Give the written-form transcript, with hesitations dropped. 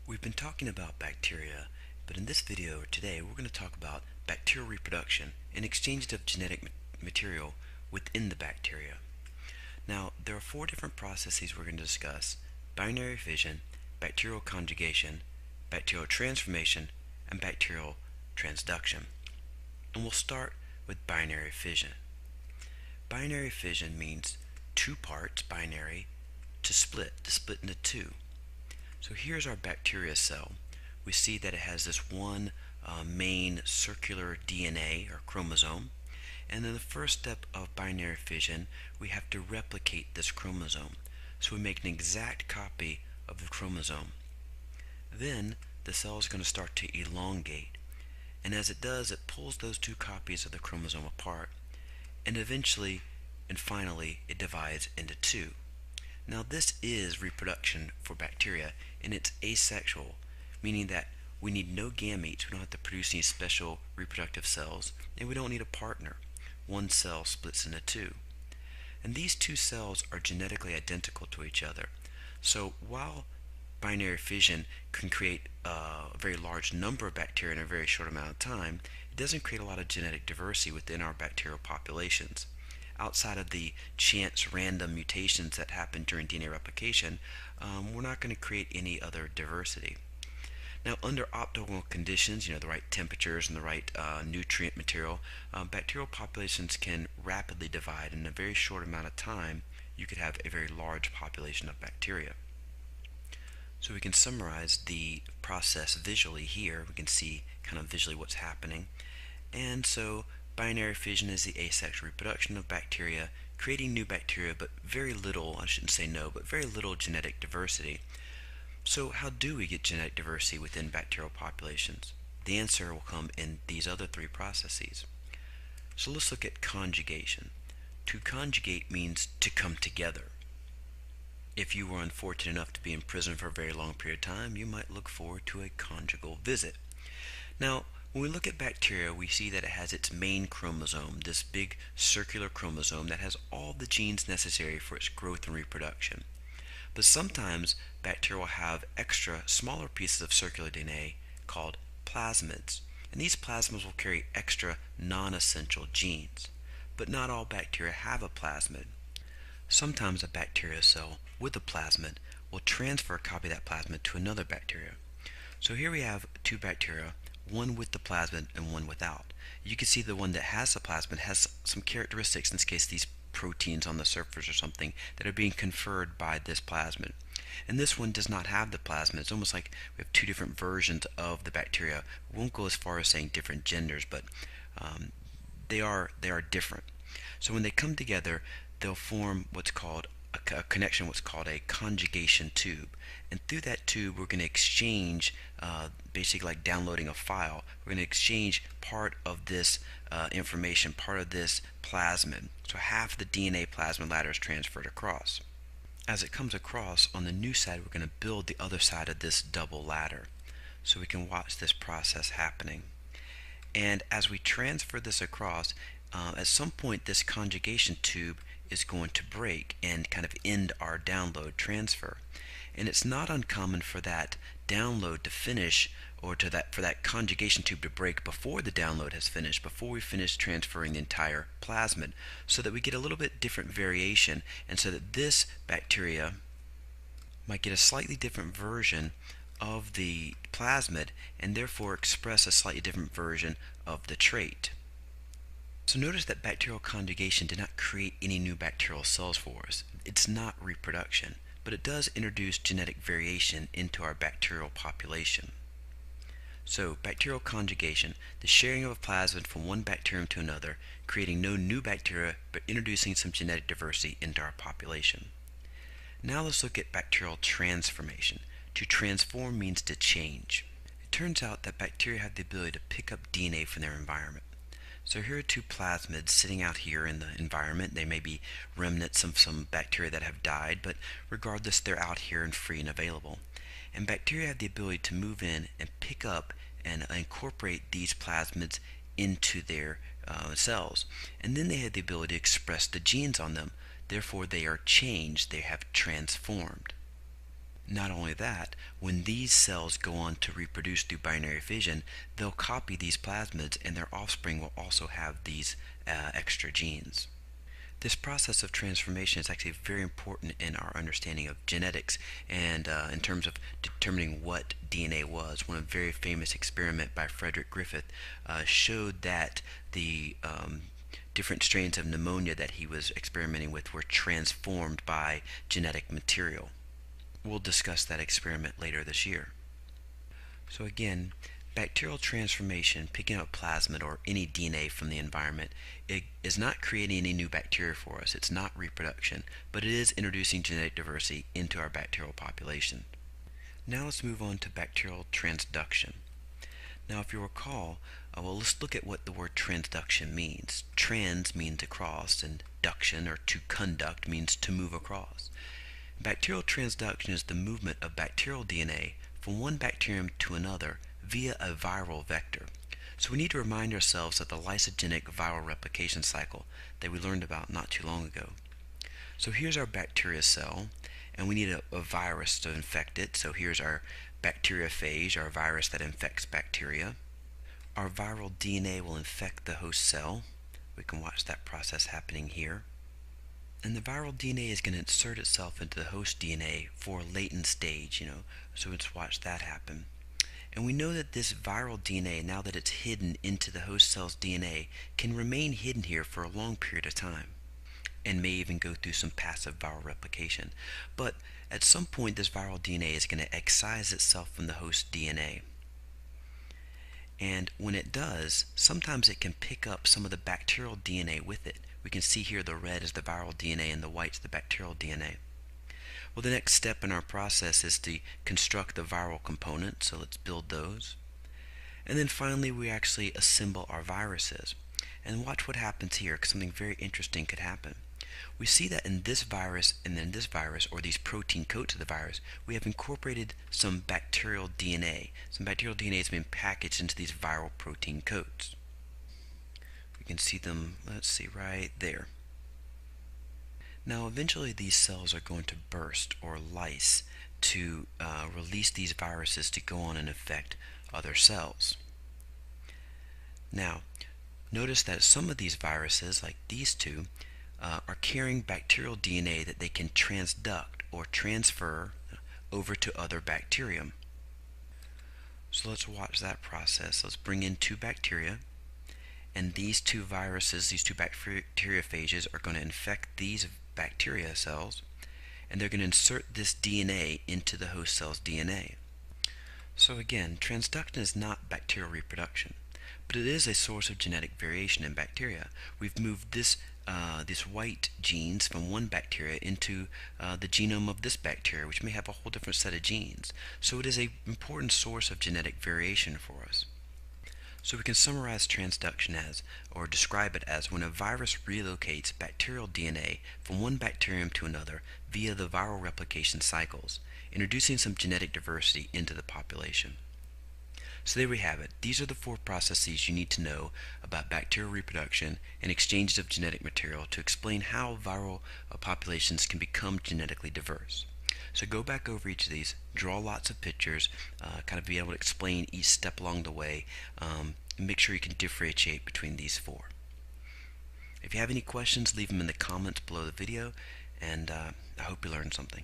We've been talking about bacteria, but in this video today we're going to talk about bacterial reproduction and exchange of genetic material within the bacteria. Now, there are four different processes we're going to discuss: binary fission, bacterial conjugation, bacterial transformation, and bacterial transduction. And we'll start with binary fission. Binary fission means two parts, binary, to split into two. So here's our bacteria cell. We see that it has this one main circular DNA or chromosome. And in the first step of binary fission, we have to replicate this chromosome. So we make an exact copy of the chromosome. Then the cell is going to start to elongate. And as it does, it pulls those two copies of the chromosome apart. And eventually and finally, it divides into two. Now, this is reproduction for bacteria, and it's asexual, meaning that we need no gametes. We don't have to produce any special reproductive cells, and we don't need a partner. One cell splits into two. And these two cells are genetically identical to each other. So while binary fission can create a very large number of bacteria in a very short amount of time, it doesn't create a lot of genetic diversity within our bacterial populations. Outside of the chance random mutations that happen during DNA replication, we're not going to create any other diversity. Now, under optimal conditions, the right temperatures and the right nutrient material, bacterial populations can rapidly divide. In a very short amount of time, you could have a very large population of bacteria. So we can summarize the process visually here. We can see kind of visually what's happening. And so binary fission is the asexual reproduction of bacteria, creating new bacteria, but very little, I shouldn't say no, but very little genetic diversity. So how do we get genetic diversity within bacterial populations? The answer will come in these other three processes. So let's look at conjugation. To conjugate means to come together. If you were unfortunate enough to be in prison for a very long period of time, you might look forward to a conjugal visit. Now, when we look at bacteria, we see that it has its main chromosome, this big circular chromosome that has all the genes necessary for its growth and reproduction. But sometimes bacteria will have extra smaller pieces of circular DNA called plasmids. And these plasmids will carry extra non-essential genes. But not all bacteria have a plasmid. Sometimes a bacteria cell with a plasmid will transfer a copy of that plasmid to another bacteria. So here we have two bacteria, one with the plasmid and one without. You can see the one that has the plasmid has some characteristics, in this case these proteins on the surface or something, that are being conferred by this plasmid. And this one does not have the plasmid. It's almost like we have two different versions of the bacteria. We won't go as far as saying different genders, but they are different. So when they come together, they'll form what's called a connection, what's called a conjugation tube. And through that tube, we're going to exchange, basically like downloading a file, we're going to exchange part of this information, part of this plasmid. So half the DNA plasmid ladder is transferred across. As it comes across, on the new side, we're going to build the other side of this double ladder. So we can watch this process happening. And as we transfer this across, at some point this conjugation tube is going to break and kind of end our download transfer. And it's not uncommon for that download to finish, or for that conjugation tube to break before the download has finished, before we finish transferring the entire plasmid, so that we get a little bit different variation, and so that this bacteria might get a slightly different version of the plasmid and therefore express a slightly different version of the trait. So notice that bacterial conjugation did not create any new bacterial cells for us. It's not reproduction, but it does introduce genetic variation into our bacterial population. So bacterial conjugation, the sharing of a plasmid from one bacterium to another, creating no new bacteria, but introducing some genetic diversity into our population. Now let's look at bacterial transformation. To transform means to change. It turns out that bacteria have the ability to pick up DNA from their environment. So here are two plasmids sitting out here in the environment. They may be remnants of some bacteria that have died, but regardless, they're out here and free and available. And bacteria have the ability to move in and pick up and incorporate these plasmids into their cells. And then they have the ability to express the genes on them. Therefore, they are changed. They have transformed. Not only that, when these cells go on to reproduce through binary fission, they'll copy these plasmids and their offspring will also have these extra genes. This process of transformation is actually very important in our understanding of genetics and in terms of determining what DNA was. One very famous experiment by Frederick Griffith showed that the different strains of pneumonia that he was experimenting with were transformed by genetic material. We'll discuss that experiment later this year. So again, bacterial transformation, picking up plasmid or any DNA from the environment, it is not creating any new bacteria for us. It's not reproduction, but it is introducing genetic diversity into our bacterial population. Now let's move on to bacterial transduction. Now if you recall, well, let's look at what the word transduction means. Trans means across, and duction, or to conduct, means to move across. Bacterial transduction is the movement of bacterial DNA from one bacterium to another via a viral vector. So we need to remind ourselves of the lysogenic viral replication cycle that we learned about not too long ago. So here's our bacteria cell, and we need a virus to infect it. So here's our bacteriophage, our virus that infects bacteria. Our viral DNA will infect the host cell. We can watch that process happening here. And the viral DNA is going to insert itself into the host DNA for a latent stage, so let's watch that happen. And we know that this viral DNA, now that it's hidden into the host cell's DNA, can remain hidden here for a long period of time and may even go through some passive viral replication. But at some point, this viral DNA is going to excise itself from the host DNA. And when it does, sometimes it can pick up some of the bacterial DNA with it. We can see here the red is the viral DNA and the white is the bacterial DNA. Well, the next step in our process is to construct the viral components, so let's build those. And then finally we actually assemble our viruses. And watch what happens here, because something very interesting could happen. We see that in this virus and then this virus, or these protein coats of the virus, we have incorporated some bacterial DNA. Some bacterial DNA has been packaged into these viral protein coats. We can see them, let's see, right there. Now eventually these cells are going to burst or lyse to release these viruses to go on and infect other cells. Now notice that some of these viruses, like these two, are carrying bacterial DNA that they can transduct or transfer over to other bacterium. So let's watch that process. Let's bring in two bacteria. And these two viruses, these two bacteriophages, are going to infect these bacteria cells, and they're going to insert this DNA into the host cell's DNA. So again, transduction is not bacterial reproduction, but it is a source of genetic variation in bacteria. We've moved this white genes from one bacteria into the genome of this bacteria, which may have a whole different set of genes. So it is an important source of genetic variation for us. So we can summarize transduction as, or describe it as, when a virus relocates bacterial DNA from one bacterium to another via the viral replication cycles, introducing some genetic diversity into the population. So there we have it. These are the four processes you need to know about bacterial reproduction and exchanges of genetic material to explain how viral populations can become genetically diverse. So go back over each of these, draw lots of pictures, kind of be able to explain each step along the way, and make sure you can differentiate between these four. If you have any questions, leave them in the comments below the video, and I hope you learned something.